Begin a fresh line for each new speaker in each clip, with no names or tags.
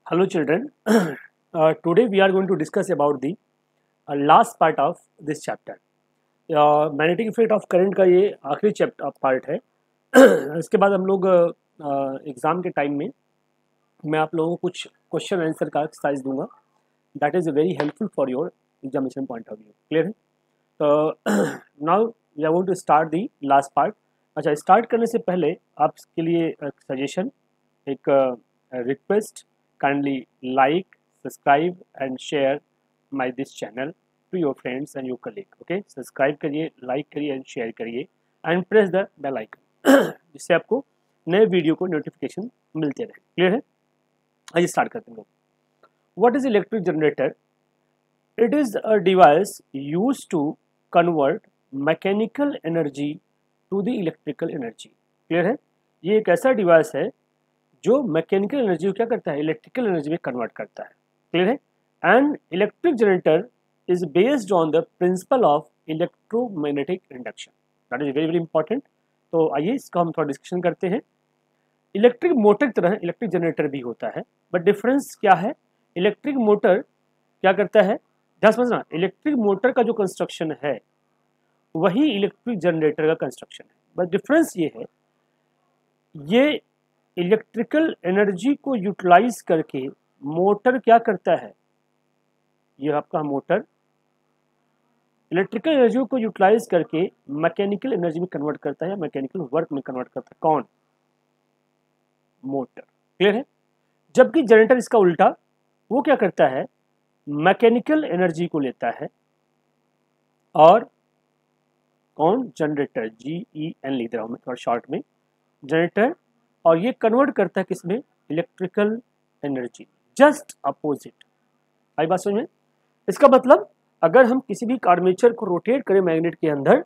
Hello children, today we are going to discuss about the last part of this chapter. Magnetic effect of current का ये आखिरी chapter part है. इसके बाद हम लोग एग्ज़ाम के टाइम में मैं आप लोगों को कुछ क्वेश्चन आंसर का एक्सरसाइज दूंगा. That is very helpful for your examination point of view. Clear है? तो now we are going to start the last part. अच्छा, स्टार्ट करने से पहले आपके लिए एक सजेशन, एक request, kindly like, subscribe and share my this channel to your friends and your colleague. Okay, subscribe करिए, लाइक करिए एंड शेयर करिए and press the bell icon जिससे आपको नए वीडियो को नोटिफिकेशन मिलते रहे. क्लियर है? आइए स्टार्ट करते हैं. What is electric generator? It is a device used to convert mechanical energy to the electrical energy. Clear है? ये एक ऐसा डिवाइस है जो मैकेनिकल एनर्जी को क्या करता है, इलेक्ट्रिकल एनर्जी में कन्वर्ट करता है. क्लियर है? And electric generator is based on the principle of electromagnetic induction. That is very very important. तो आइए इसका हम थोड़ा डिस्कशन करते हैं. इलेक्ट्रिक मोटर की तरह इलेक्ट्रिक जनरेटर भी होता है, बट डिफरेंस क्या है? इलेक्ट्रिक मोटर क्या करता है, ध्यान समझना. इलेक्ट्रिक मोटर का जो कंस्ट्रक्शन है वही इलेक्ट्रिक जनरेटर का कंस्ट्रक्शन है, बट डिफरेंस ये है, ये इलेक्ट्रिकल एनर्जी को यूटिलाइज करके मोटर क्या करता है, ये आपका मोटर इलेक्ट्रिकल एनर्जी को यूटिलाइज करके मैकेनिकल एनर्जी में कन्वर्ट करता है या मैकेनिकल वर्क में कन्वर्ट करता है. कौन? मोटर. क्लियर है? जबकि जनरेटर इसका उल्टा, वो क्या करता है, मैकेनिकल एनर्जी को लेता है और कौन? जनरेटर, GEN लिख रहा हूं मैं थोड़ा शॉर्ट में, जनरेटर, और ये कन्वर्ट करता है किसमें? Electrical energy. Just opposite. आई बात समझ में? इसका मतलब अगर हम किसी भी आर्मेचर को रोटेट करें मैग्नेट के अंदर,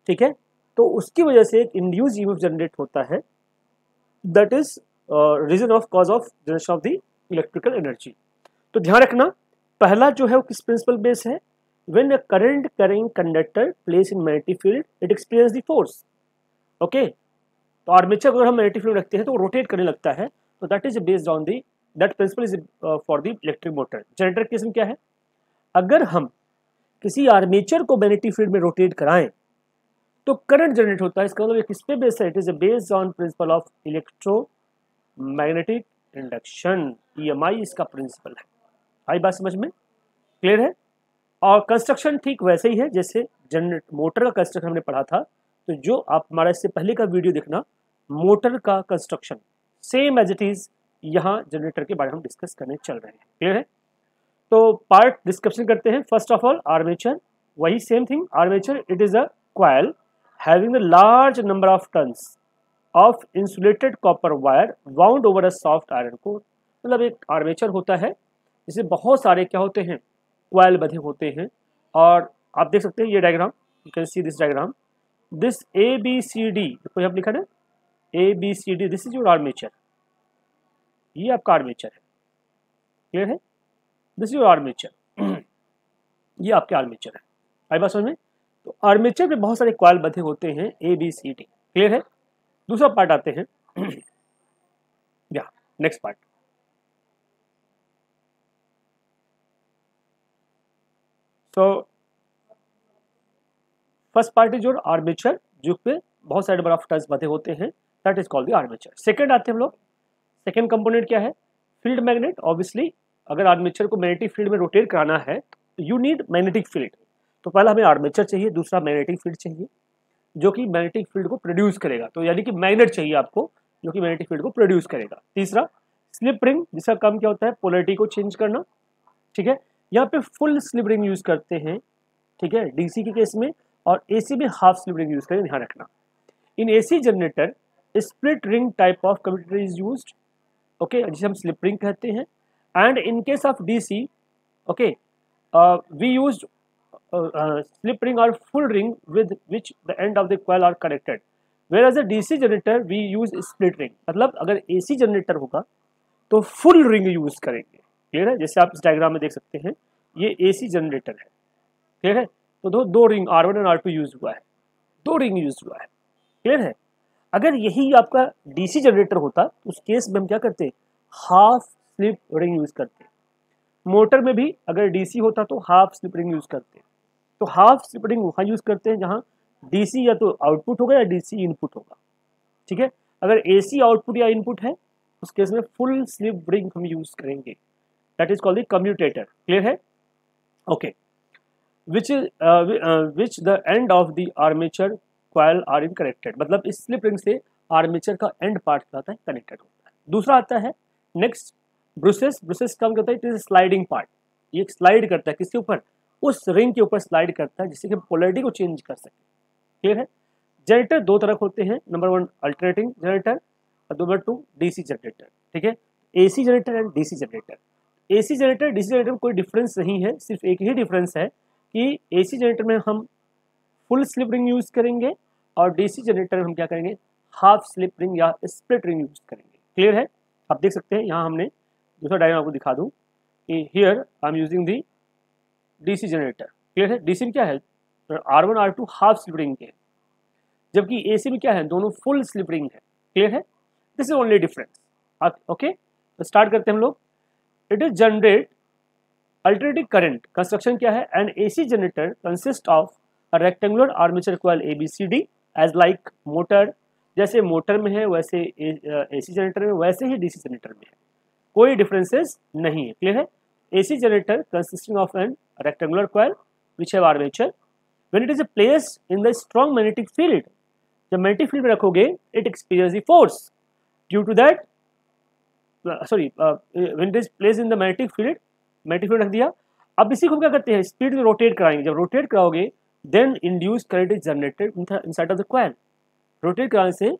ठीक है, तो उसकी वजह से एक इंड्यूस ईएमएफ जनरेट होता है. That is reason of cause of generation of the electrical energy. तो ध्यान रखना, पहला जो है वो किस प्रिंसिपल बेस है? When a current carrying conductor place in magnetic field it experience the force. Okay, तो आर्मेचर अगर हम मैग्नेटिक फील्ड रखते हैं तो वो रोटेट करने लगता है. तो that is based on the, that principle is for the electric motor. Generator case में क्या है, अगर हम किसी आर्मेचर को मैग्नेटिक फील्ड में रोटेट कराएं तो करंट जनरेट होता है. इसका मतलब किस पे बेस्ड है? It is based on principle of electromagnetic induction. EMI इसका प्रिंसिपल है. आई बात समझ में? क्लियर है? और कंस्ट्रक्शन ठीक वैसे ही है जैसे जनरेटर मोटर का कंस्ट्रक्शन हमने पढ़ा था. तो जो आप हमारा इससे पहले का वीडियो देखना, मोटर का construction same as it is यहाँ जनरेटर के बारे में हम डिस्कस करने चल रहे हैं. क्लियर है? तो पार्ट डिस्कशन करते हैं. फर्स्ट ऑफ ऑल आर्मेचर, वही same thing. Armature it is a coil having the large number of turns of insulated copper wire wound over a soft iron core. मतलब एक आर्मेचर होता है जिसमें बहुत सारे क्या होते हैं, कॉइल बंधे होते हैं. और आप देख सकते हैं ये diagram, you can see this diagram, this ABCD देखो यहाँ लिखा है ना, ABCD, this is your armature. ये आपका आर्मेचर है. क्लियर है? This is your armature. ये आपके आर्मेचर है. आई बात समझ में? तो आर्मेचर में बहुत सारे कॉइल बंधे होते हैं, ABCD. क्लियर है? दूसरा पार्ट आते हैं या नेक्स्ट पार्ट. तो first part is your armature, जो पे बहुत सारे नंबर ऑफ टर्न्स बंधे होते हैं, that is called the armature. Second आते हैं हम लोग. सेकंड कंपोनेंट क्या है? Field magnet. ऑब्वियसली अगर आर्मेचर को मैग्नेटिक फील्ड में रोटेट कराना है तो यू नीड मैग्नेटिक फील्ड. तो पहला हमें आर्मेचर चाहिए, दूसरा मैग्नेटिक फील्ड चाहिए जो कि मैग्नेटिक फील्ड को प्रोड्यूस करेगा. तो यानी कि मैग्नेट चाहिए आपको जो कि मैग्नेटिक फील्ड को प्रोड्यूस करेगा. तीसरा स्लिप रिंग, जिसका काम क्या होता है, पोलैरिटी को चेंज करना. ठीक है, यहाँ पे फुल स्लिप रिंग यूज करते हैं, ठीक है, DC के केस में, और AC में हाफ स्लिप रिंग यूज करें, ध्यान रखना. In AC generator split ring type of commutator is used, okay, जिसे हम स्लिप रिंग कहते हैं. And in case of DC, okay, we used slip ring और full ring with which the end of the coil are connected. whereas a DC generator we use split ring. मतलब अगर AC generator होगा तो full ring use करेंगे. Clear है? जैसे आप इस डायग्राम में देख सकते हैं, ये AC जनरेटर है. क्लियर है? तो दो रिंग R1 और R2 यूज हुआ है, दो रिंग यूज हुआ है. क्लियर है? अगर यही आपका DC जनरेटर होता उस केस में हम क्या करते, हाफ स्लिप रिंग यूज़ करते हैं। मोटर में भी अगर डीसी होता तो हाफ स्लिप रिंग यूज़ करते हैं। तो हाफ स्लिप रिंग वहाँ यूज़ करते हैं जहाँ डीसी या तो आउटपुट होगा या डीसी इनपुट होगा, ठीक है। अगर एसी आउटपुट या इनपुट है उस केस में फुल स्लिप रिंग हम यूज़ करेंगे, that is called the commutator. Clear है? Okay. Which the end of the armature coil are in connected, मतलब इस स्लिप रिंग से आर्मेचर का एंड पार्ट क्या होता है, कनेक्टेड होता है। दूसरा आता है नेक्स्ट ब्रूसेस। ब्रूसेस काम करता है, इट इज स्लाइडिंग पार्ट, ये स्लाइड करता है किसके ऊपर, उस रिंग के ऊपर स्लाइड करता है जिससे कि पोलैरिटी को चेंज कर सके। क्लियर है? जनरेटर दो तरह होते हैं, नंबर 1 अल्टरनेटिंग जनरेटर और नंबर 2 डीसी जनरेटर, ठीक है। AC generator and DC generator. AC generator DC generator में कोई डिफरेंस नहीं है, सिर्फ एक ही डिफरेंस है कि एसी जनरेटर में हम फुल स्लिप रिंग यूज करेंगे और डीसी जनरेटर में हम क्या करेंगे, हाफ स्लिप रिंग या स्प्लिट रिंग यूज करेंगे। क्लियर है? आप देख सकते हैं यहाँ हमने दूसरा डायग्राम आपको दिखा दूं कि here I am using the DC generator. Clear है? डीसी में क्या है, R1 R2 half slip ring के, जबकि एसी में क्या है, दोनों फुल स्लिप रिंग है। क्लियर है? This is only difference. Okay, तो स्टार्ट करते हैं हम लोग। It is generate alternating current. Construction क्या है, an AC generator consist of a rectangular armature coil ABCD as like motor, जैसे मोटर में है वैसे एसी जनरेटर में, वैसे ही डीसी जनरेटर में है, कोई डिफरेंसेस नहीं है। क्लियर है? AC generator consisting of an rectangular coil which have armature, when it is placed in the strong magnetic field, जब मैग्नेटिक फील्ड में रखोगे it experience the force due to that, when it is placed in the magnetic field, magnetic field रख दिया। अब इसी को क्या करते हैं, स्पीड में रोटेट कराएंगे, जब रोटेट कराओगे then induce current is generated inside of the coil. Rotate कराने से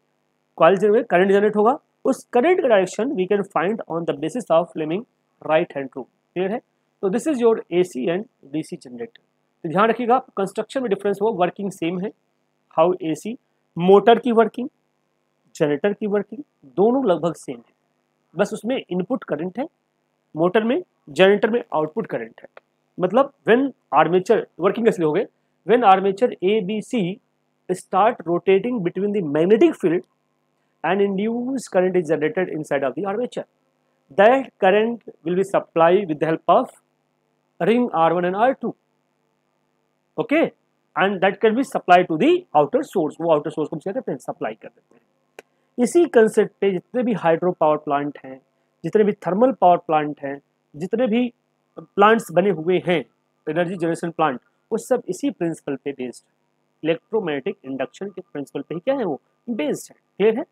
कॉइल में करंट जनरेट होगा, उस करंट का direction we can find on the basis of Fleming right hand rule. Clear है? तो this is your AC and DC generator. तो ध्यान रखिएगा, कंस्ट्रक्शन में डिफरेंस हो, वर्किंग सेम है। हाउ एसी, मोटर की वर्किंग, जनरेटर की वर्किंग दोनों लगभग सेम है, बस उसमें इनपुट करंट है मोटर में, जनरेटर में आउटपुट करंट है। मतलब व्हेन आर्मेचर वर्किंग कैसे हो गए, when armature ABC start rotating between the magnetic field and induced current is generated inside of the armature. That current will be supplied with the help of ring R1 and R2. Okay, and that can be supplied to the outer source. वो outer source को क्या करते हैं, supply कर देते हैं। इसी concept पे जितने भी हाइड्रो पावर प्लांट हैं, जितने भी थर्मल पावर प्लांट हैं, जितने भी प्लांट्स बने हुए हैं एनर्जी जनरेशन प्लांट, वो सब इसी प्रिंसिपल पे बेस्ड, इलेक्ट्रोमैग्नेटिक इंडक्शन के प्रिंसिपल पे ही क्या है वो बेस्ड है। क्लियर है?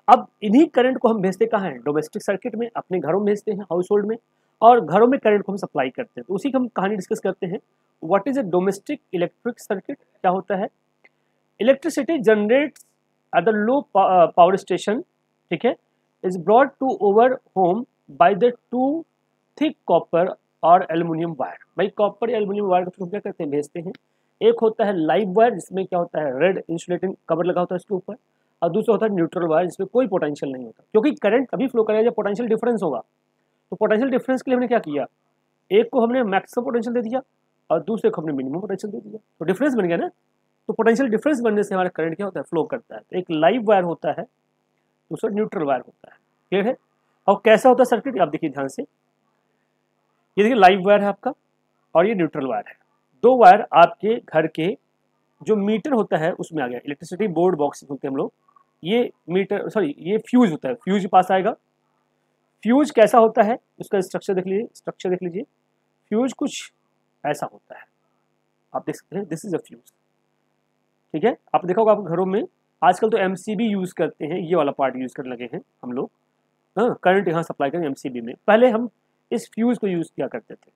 अब इन्हीं करंट को हम भेजते कहाँ हैं, डोमेस्टिक सर्किट में, अपने घरों में भेजते हैं, हाउस होल्ड में, और घरों में करंट को हम सप्लाई करते हैं। तो उसी की हम कहानी डिस्कस करते हैं। What is a domestic electric circuit, क्या होता है, electricity generates at the low power station, ठीक है, is brought to over home by the two thick copper और एल्यूमिनियम वायर। भाई कॉपर या एल्यूमिनियम वायर को क्या करते हैं, भेजते हैं। एक होता है लाइव वायर जिसमें क्या होता है, रेड इंसुलेटिंग कवर लगा होता है उसके ऊपर, और दूसरा होता है न्यूट्रल वायर जिसमें कोई पोटेंशियल नहीं होता, क्योंकि करंट तभी फ्लो करेगा जब पोटेंशियल डिफरेंस होगा। तो पोटेंशियल डिफरेंस के लिए हमने क्या किया, एक को हमने मैक्सिमम पोटेंशियल दे दिया और दूसरे को हमने मिनिमम पोटेंशियल दे दिया, तो डिफरेंस बन गया ना। तो पोटेंशियल डिफरेंस बनने से हमारा करंट क्या होता है, फ्लो करता है। तो एक लाइव वायर होता है, दूसरा न्यूट्रल वायर होता है। क्लियर है? और कैसा होता है सर्किट, आप देखिए ध्यान से, ये देखिए लाइव वायर है आपका और ये न्यूट्रल वायर है। दो वायर आपके घर के जो मीटर होता है उसमें आ गया, इलेक्ट्रिसिटी बोर्ड बॉक्स बोलते हैं हम लोग, ये मीटर ये फ्यूज होता है, फ्यूज के पास आएगा। फ्यूज कैसा होता है उसका स्ट्रक्चर देख लीजिए, फ्यूज कुछ ऐसा होता है, आप देख सकते हैं, दिस इज अ फ्यूज। ठीक है, आप देखा होगा आप घरों में आजकल तो MCB यूज करते हैं, ये वाला पार्ट यूज करने लगे हैं हम लोग, हाँ, करंट यहाँ सप्लाई करें MCB में, पहले हम इस फ्यूज को यूज किया करते थे।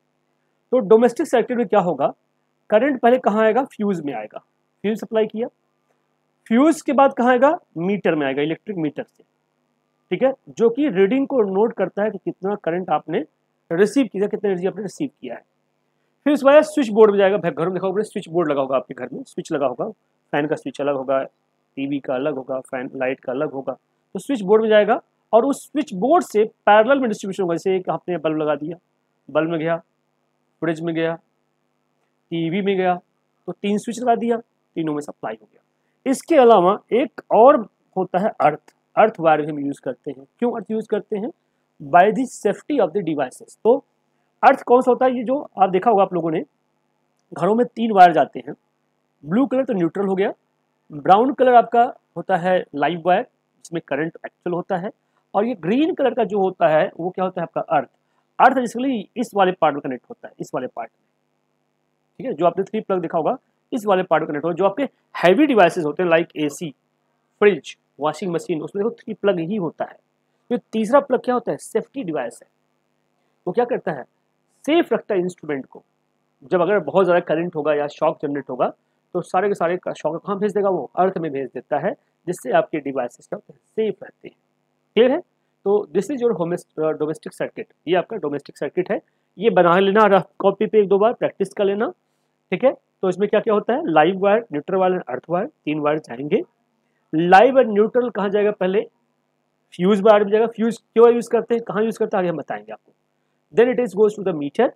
तो डोमेस्टिक सर्किट में क्या होगा, करंट पहले कहाँ आएगा, फ्यूज में आएगा, फ्यूज सप्लाई किया, फ्यूज के बाद कहाँ आएगा, मीटर में आएगा, इलेक्ट्रिक मीटर से, ठीक है, जो कि रीडिंग को नोट करता है कि कितना करंट आपने रिसीव किया, कितना एनर्जी आपने रिसीव किया है। फिर उसके बाद स्विच बोर्ड में जाएगा, घर में देखा होगा स्विच बोर्ड लगा होगा, आपके घर में स्विच लगा होगा, फैन का स्विच अलग होगा, टीवी का अलग होगा, फैन लाइट का अलग होगा, तो स्विच बोर्ड में जाएगा और उस स्विच बोर्ड से पैरेलल में डिस्ट्रीब्यूशन होगा। जैसे एक आपने बल्ब लगा दिया, बल्ब में गया, फ्रिज में गया, टीवी में गया, तो 3 स्विच लगा दिया, तीनों में सप्लाई हो गया। इसके अलावा एक और होता है अर्थ वायर भी हम यूज करते हैं। क्यों अर्थ यूज करते हैं, by the safety of the devices. तो अर्थ कौन सा होता है, ये जो आप देखा होगा आप लोगों ने, घरों में 3 वायर जाते हैं। ब्लू कलर तो न्यूट्रल हो गया, ब्राउन कलर आपका होता है लाइव वायर जिसमें करंट एक्चुअल होता है, और ये ग्रीन कलर का जो होता है वो क्या होता है आपका अर्थ। अर्थ बेसिकली इस वाले पार्ट में कनेक्ट होता है, इस वाले पार्ट में, ठीक है, जो आपने 3 प्लग देखा होगा इस वाले पार्ट में कनेक्ट होगा। जो आपके हैवी डिवाइसेस होते हैं like AC, fridge, washing machine, उसमें देखो 3 प्लग ही होता है। जो तीसरा प्लग क्या होता है, सेफ्टी डिवाइस है, वो क्या करता है, सेफ रखता है इंस्ट्रूमेंट को। जब अगर बहुत ज़्यादा करंट होगा या शॉक जनरेट होगा तो सारे के सारे शॉक कहाँ भेज देगा, वो अर्थ में भेज देता है, जिससे आपके डिवाइसेस क्या होते हैं, सेफ रहते हैं। क्लियर है। तो this is your domestic circuit, ये आपका डोमेस्टिक सर्किट है। ये बना लेना रफ कॉपी पे 1-2 बार प्रैक्टिस कर लेना, ठीक है। तो इसमें क्या क्या होता है, live wire, neutral wire, earth wire, 3 wire जाएंगे। लाइव और न्यूट्रल कहाँ जाएगा, पहले फ्यूज वायर में जाएगा। फ्यूज क्यों यूज करते हैं, कहाँ यूज करते हैं, आगे हम बताएंगे आपको। Then it is goes to the meter.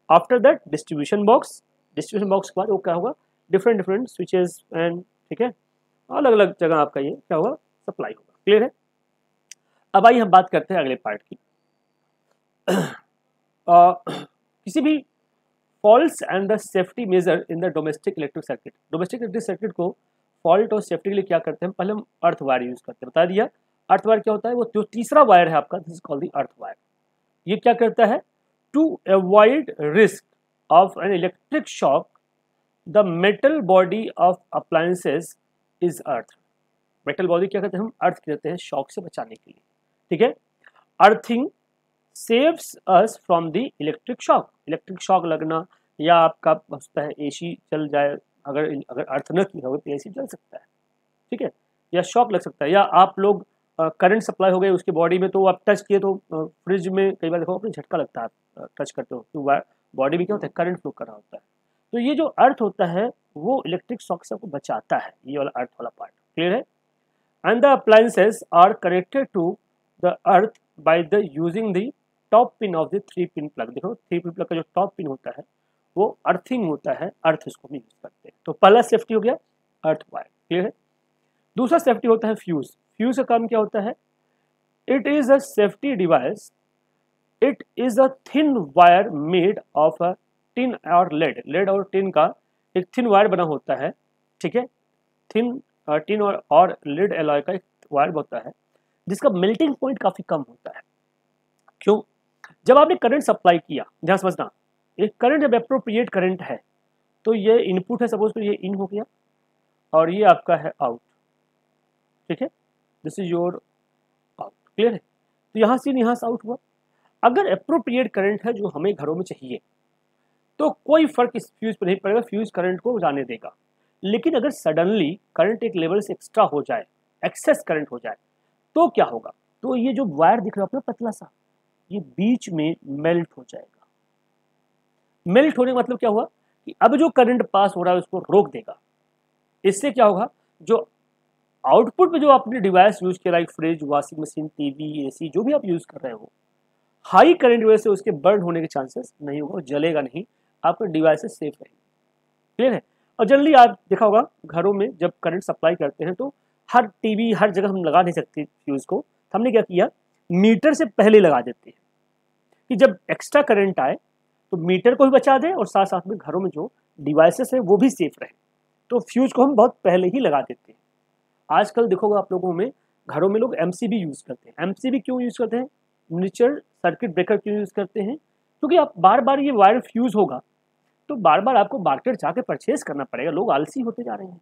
After that distribution box, distribution box के बाद वो क्या होगा, डिफरेंट डिफरेंट स्विचेस एंड, ठीक है, अलग अलग जगह आपका ये क्या होगा, सप्लाई होगा। क्लियर है। अब आइए हम बात करते हैं अगले पार्ट की। किसी भी faults and the safety measure in the domestic electric circuit. Domestic electric circuit को फॉल्ट और सेफ्टी के लिए क्या करते हैं, पहले हम अर्थ वायर यूज करते हैं, बता दिया। अर्थ वायर क्या होता है, वो जो तीसरा वायर है आपका, this is called the earth wire. ये क्या करता है, to avoid risk of an electric shock the metal body of appliances is earth. Metal body क्या करते हैं, हम अर्थ कहते हैं शॉक से बचाने के लिए, ठीक है। Earthing saves us from the electric shock. Electric shock लगना, या आपका होता है एसी चल जाए, अगर अगर अर्थ न किया हो तो एसी चल सकता है, ठीक है, या शॉक लग सकता है, या आप लोग करंट सप्लाई हो गए उसके बॉडी में, तो आप टच किए तो फ्रिज में कई बार देखो अपने झटका लगता है, टच करते हो तो बॉडी में क्या होता है, करंट फ्लो कर रहा होता है। तो ये जो अर्थ होता है वो इलेक्ट्रिक शॉक से आपको बचाता है, ये वाला अर्थ वाला पार्ट। क्लियर है। And the appliances are connected to the earth by the using the top pin of the 3 pin plug. देखो 3 पिन प्लग का जो टॉप पिन होता है वो अर्थिंग होता है, अर्थ इसको हम यूज करते हैं। तो पहला सेफ्टी हो गया अर्थ वायर। क्लियर है। दूसरा सेफ्टी होता है फ्यूज। फ्यूज का काम क्या होता है, it is a safety device, it is a thin wire made of a tin और लेड। लेड और टिन का एक थिन वायर बना होता है, ठीक है, थिन टिन और लेड एलॉय का एक वायर होता है जिसका मेल्टिंग पॉइंट काफी कम होता है। क्यों, जब आपने करंट सप्लाई किया, ध्यान समझना, एक करंट जब अप्रोप्रिएट करंट है तो ये इनपुट है, सपोज तो ये इन हो गया और ये आपका है आउट, ठीक है, this is your out. Clear है। तो यहाँ से यहाँ से आउट हुआ। अगर अप्रोप्रिएट करंट है जो हमें घरों में चाहिए तो कोई फर्क इस फ्यूज पर नहीं पड़ेगा, फ्यूज करंट को जाने देगा। लेकिन अगर सडनली करंट एक लेवल से एक्स्ट्रा हो जाए, एक्सेस करंट हो जाए, तो क्या होगा, तो ये जो वायर दिख रहा है अपना पतला सा, ये बीच में मेल्ट हो जाएगा। मेल्ट होने का मतलब क्या हुआ कि अब जो करंट पास हो रहा है उसको रोक देगा। इससे क्या होगा, जो आउटपुट में जो आपने डिवाइस यूज किया, like fridge, washing machine, TV, AC, जो भी आप यूज कर रहे हो, हाई करंट वजह से उसके बर्न होने के चांसेस नहीं होगा, जलेगा नहीं, आपका डिवाइसेस सेफ रहेंगे। क्लियर है। और जनरली आप देखा होगा घरों में जब करंट सप्लाई करते हैं तो हर टीवी हर जगह हम लगा नहीं सकते फ्यूज को, तो हमने क्या किया, मीटर से पहले लगा देते हैं कि जब एक्स्ट्रा करंट आए तो मीटर को भी बचा दे और साथ साथ में घरों में जो डिवाइसेस है वो भी सेफ रहे। तो फ्यूज को हम बहुत पहले ही लगा देते हैं। आजकल देखोगे आप लोगों में घरों में लोग एमसीबी यूज करते हैं। एमसीबी क्यों यूज करते हैं, मिनिएचर सर्किट ब्रेकर क्यों यूज करते हैं, क्योंकि आप बार बार ये वायर फ्यूज होगा तो बार बार आपको मार्केट जाके परचेज करना पड़ेगा। लोग आलसी होते जा रहे हैं,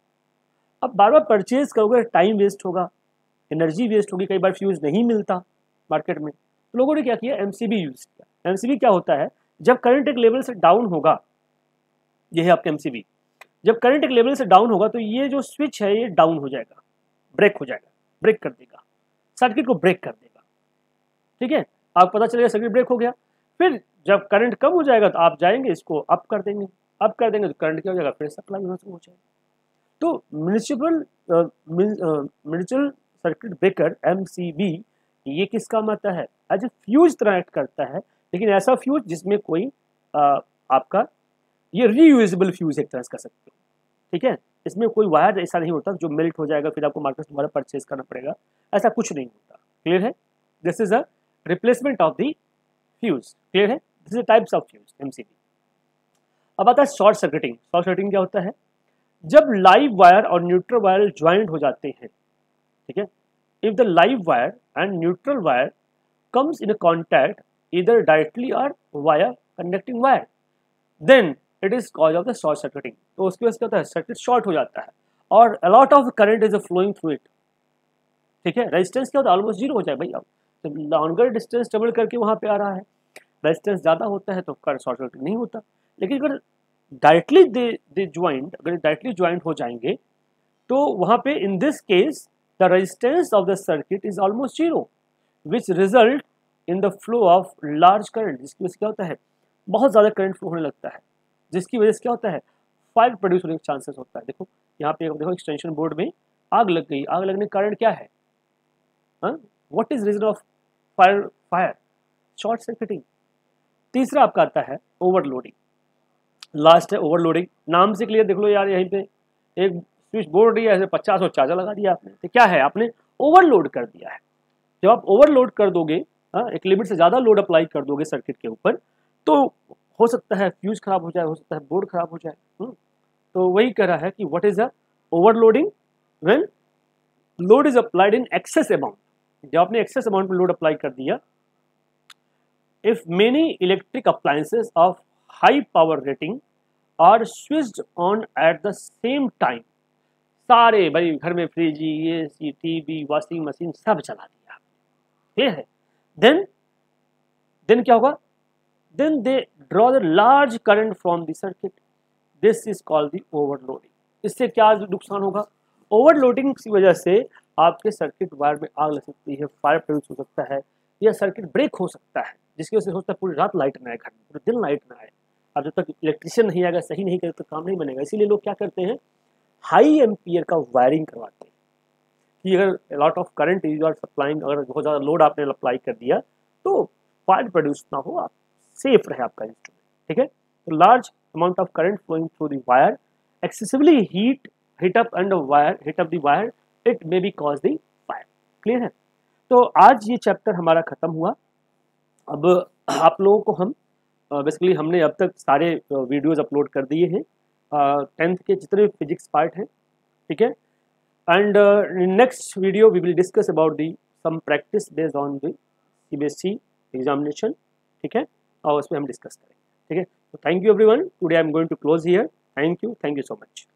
अब बार बार परचेज करोगे, टाइम वेस्ट होगा, एनर्जी वेस्ट होगी, कई बार फ्यूज नहीं मिलता मार्केट में। तो लोगों ने क्या किया, एमसीबी यूज किया। एमसीबी क्या होता है, जब करंट एक लेवल से डाउन होगा, ये है आपका एमसीबी, जब करंट एक लेवल से डाउन होगा तो ये जो स्विच है ये डाउन हो जाएगा, ब्रेक हो जाएगा, ब्रेक कर देगा, सर्किट को ब्रेक कर देगा। ठीक है, आपको पता चलेगा सर्किट ब्रेक हो गया। फिर जब करंट कम हो जाएगा तो आप जाएंगे इसको अप कर देंगे, अप कर देंगे तो करंट क्या हो जाएगा, फिर सप्लाई होना शुरू हो जाएगा। तो म्यूनिसिपल सर्किट ब्रेकर एमसीबी ये किस काम आता है, एज ए फ्यूज तरह एक्ट करता है, लेकिन ऐसा फ्यूज जिसमें कोई आपका ये रीयूजेबल फ्यूज एक तरह से कर सकते हो। ठीक है, इसमें कोई वायर ऐसा नहीं होता जो मेल्ट हो जाएगा फिर आपको मार्केट से दोबारा परचेज करना पड़ेगा, ऐसा कुछ नहीं होता। क्लियर है। This is a replacement of the fuse. Clear है? This is types of fuse MCB. अब आता है शॉर्ट सर्किटिंग। शॉर्ट सर्किटिंग क्या होता है? जब लाइव वायर और न्यूट्रल वायर ज्वाइंट हो जाते हैं, ठीक है, if the live wire and neutral wire comes in a contact either directly or via conducting wire, then it is cause of the short circuiting। तो उसकी वजह से क्या होता है? सर्किट शॉर्ट हो जाता है और a lot of current is flowing through it। ठीक है, रेजिस्टेंस क्या होता है? ऑलमोस्ट जीरो हो जाए भाई। अब जब लॉन्गर डिस्टेंस ट्रेवल करके वहां पे आ रहा है, रेजिस्टेंस ज्यादा होता है तो करंट शॉर्ट सर्किट नहीं होता। लेकिन अगर डायरेक्टली दे ज्वाइंट, अगर डायरेक्टली ज्वाइंट हो जाएंगे तो वहां पे in this case the resistance of the circuit is almost zero, which result in the flow of large current, जिसकी वजह से क्या होता है? बहुत ज़्यादा करंट फ्लो होने लगता है, जिसकी वजह से क्या होता है? फायर प्रोड्यूस होने के चांसेस होता है। देखो यहाँ पे देखो एक्सटेंशन बोर्ड में आग लग गई, आग लगने का कारण क्या है? What is reason of fire? Fire short circuiting. तीसरा आपका आता है ओवरलोडिंग। लास्ट है ओवरलोडिंग। नाम से क्लियर देख लो यार, यहीं पे एक स्विच बोर्ड दिया है, 50 और चार्जर लगा दिया आपने, तो क्या है? आपने ओवरलोड कर दिया है। जब आप ओवरलोड कर दोगे, एक लिमिट से ज़्यादा लोड अप्लाई कर दोगे सर्किट के ऊपर, तो हो सकता है फ्यूज खराब हो जाए, हो सकता है बोर्ड खराब हो जाए। तो वही कह रहा है कि what is a overloading? When load is applied in excess amount. जब आपने एक्सेस अमाउंट में लोड अप्लाई कर दिया, if many electric appliances of high power rating are switched on at the same time, सारे भाई घर में fridge, AC, TV, washing machine सब चला दिया, ये है, देन क्या होगा? Then they draw the large current from the circuit, this is called the overloading. इससे क्या नुकसान होगा? ओवरलोडिंग की वजह से आपके सर्किट वायर में आग लग सकती है, फायर प्रोड्यूस हो सकता है, या सर्किट ब्रेक हो सकता है, जिसकी वजह से होता है पूरी रात लाइट ना आए घर में, पूरे दिन लाइट ना आए। अब जब तक इलेक्ट्रिशियन नहीं आएगा, सही नहीं करे तो काम नहीं बनेगा। इसीलिए लोग क्या करते हैं? हाई एम्पियर का वायरिंग करवाते हैं कि अगर lot of current you are supplying, अगर बहुत ज़्यादा लोड आपने अप्लाई कर दिया तो फायर प्रोड्यूस ना हो, आप सेफ रहे आपका इंस्ट्रूमेंट। ठीक है, तो large amount of current flowing through the wire excessively heat up the wire, it may be cause the fire. Clear है? तो आज ये चैप्टर हमारा खत्म हुआ। अब आप लोगों को हम बेसिकली हमने अब तक सारे वीडियोस अपलोड कर दिए हैं 10th के जितने फिजिक्स पार्ट हैं। ठीक है, and next video we will discuss about the some practice based on the CBSE examination। ठीक है, और उसमें हम डिस्कस करेंगे। ठीक है, तो thank you everyone, today I am going to close here. Thank you so much.